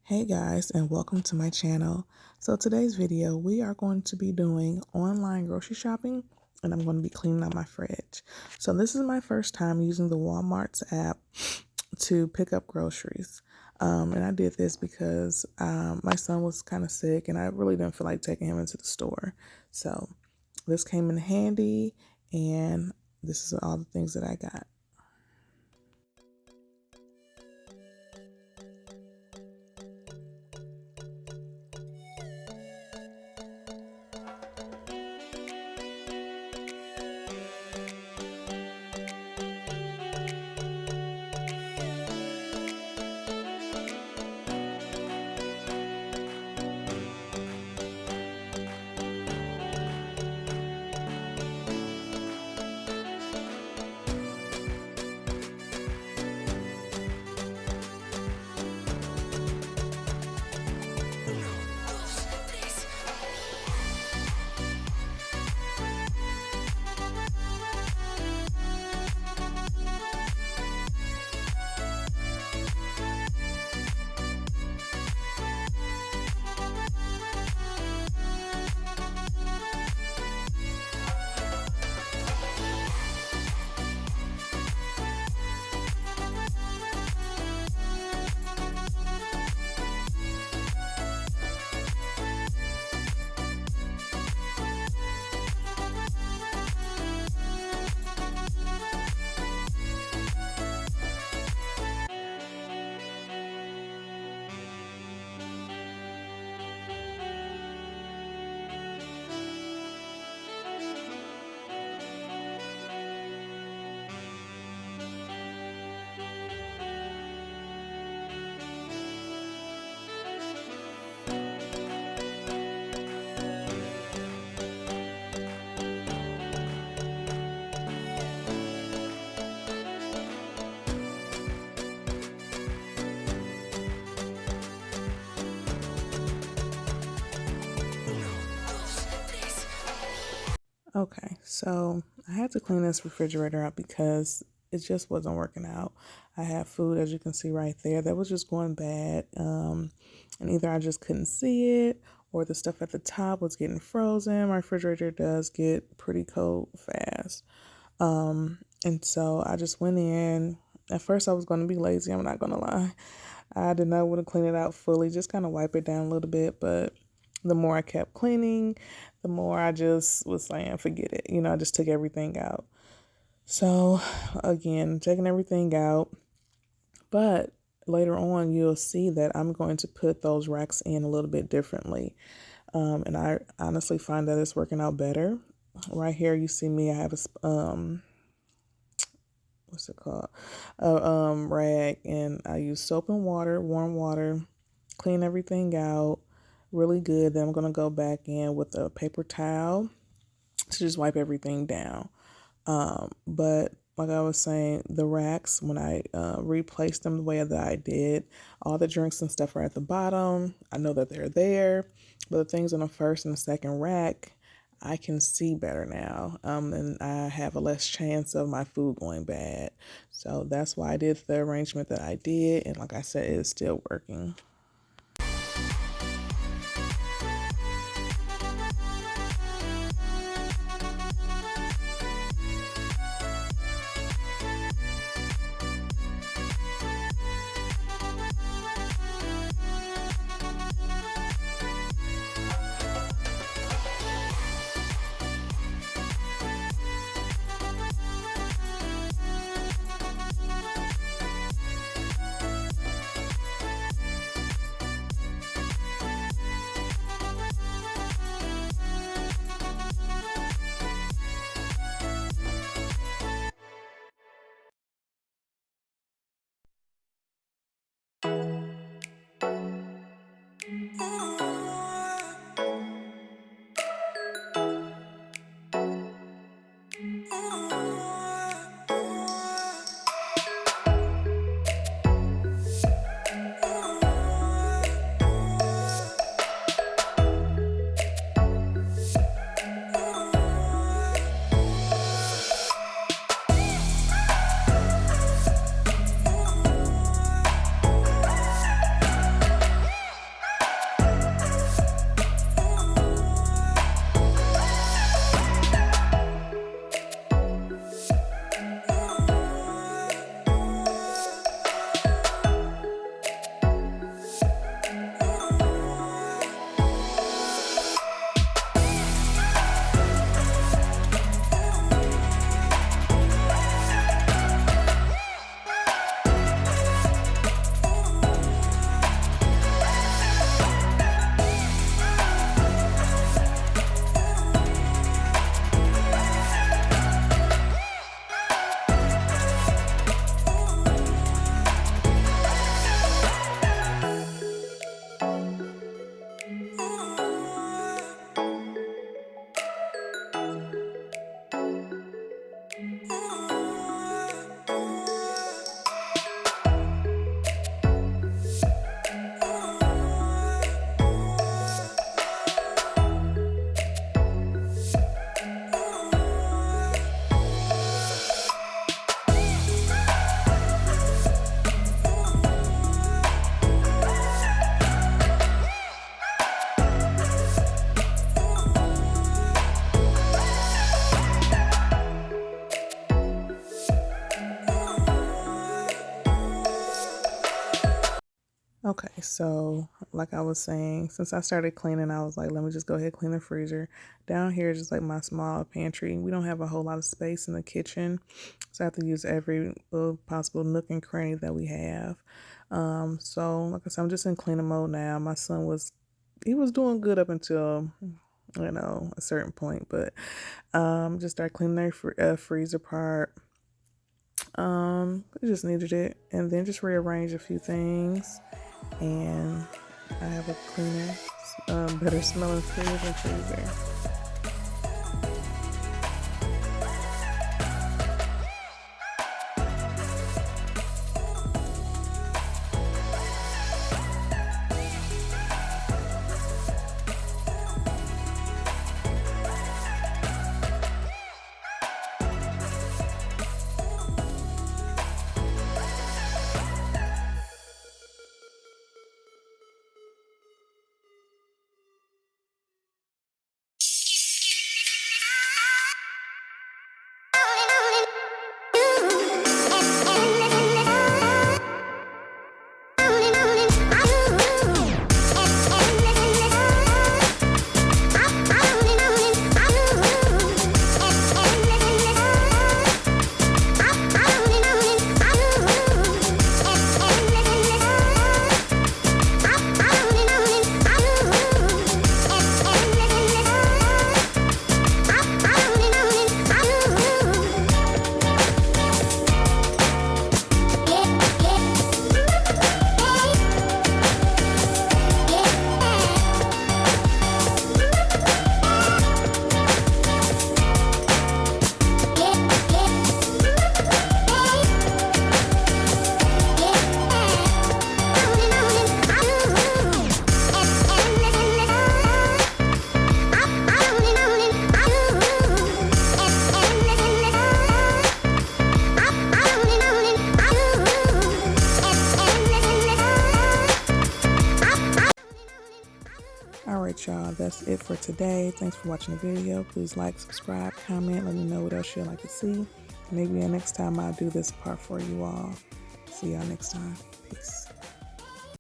Hey guys, and welcome to my channel. So today's video we are going to be doing online grocery shopping, and I'm going to be cleaning out my fridge. So this is my first time using the Walmart's app to pick up groceries, and I did this because my son was kind of sick and I really didn't feel like taking him into the store. So this came in handy, and this is all the things that I got. Okay, so I had to clean this refrigerator out because it just wasn't working out. I had food, as you can see right there, that was just going bad. And either I just couldn't see it or the stuff at the top was getting frozen. My refrigerator does get pretty cold fast. And so I just went in. At first I was going to be lazy, I'm not going to lie. I did not want to clean it out fully, just kind of wipe it down a little bit, but the more I kept cleaning, the more I just was saying, forget it. I just took everything out. So again, taking everything out, but later on you'll see that I'm going to put those racks in a little bit differently. And I honestly find that it's working out better. Right here, you see me, I have a, what's it called? A rag, and I use soap and water, warm water, clean everything out really good. Then I'm going to go back in with a paper towel to just wipe everything down. But like I was saying, the racks, when I replaced them the way that I did, all the drinks and stuff are at the bottom. I know that they're there, but the things on the first and the second rack, I can see better now, and I have a less chance of my food going bad. So that's why I did the arrangement that I did, and like I said, it's still working. Okay, so like I was saying, since I started cleaning, I was like, let me just go ahead and clean the freezer. Down here is just like my small pantry. We don't have a whole lot of space in the kitchen, so I have to use every little possible nook and cranny that we have. So like I said, I'm just in cleaning mode now. My son he was doing good up until, a certain point, but just start cleaning their freezer part. I just needed it, and then just rearrange a few things, and I have a cleaner, better smelling fridge and freezer. Alright y'all, that's it for today. Thanks for watching the video. Please like, subscribe, comment, let me know what else you'd like to see. Maybe next time I'll do this part for you all. See y'all next time. Peace.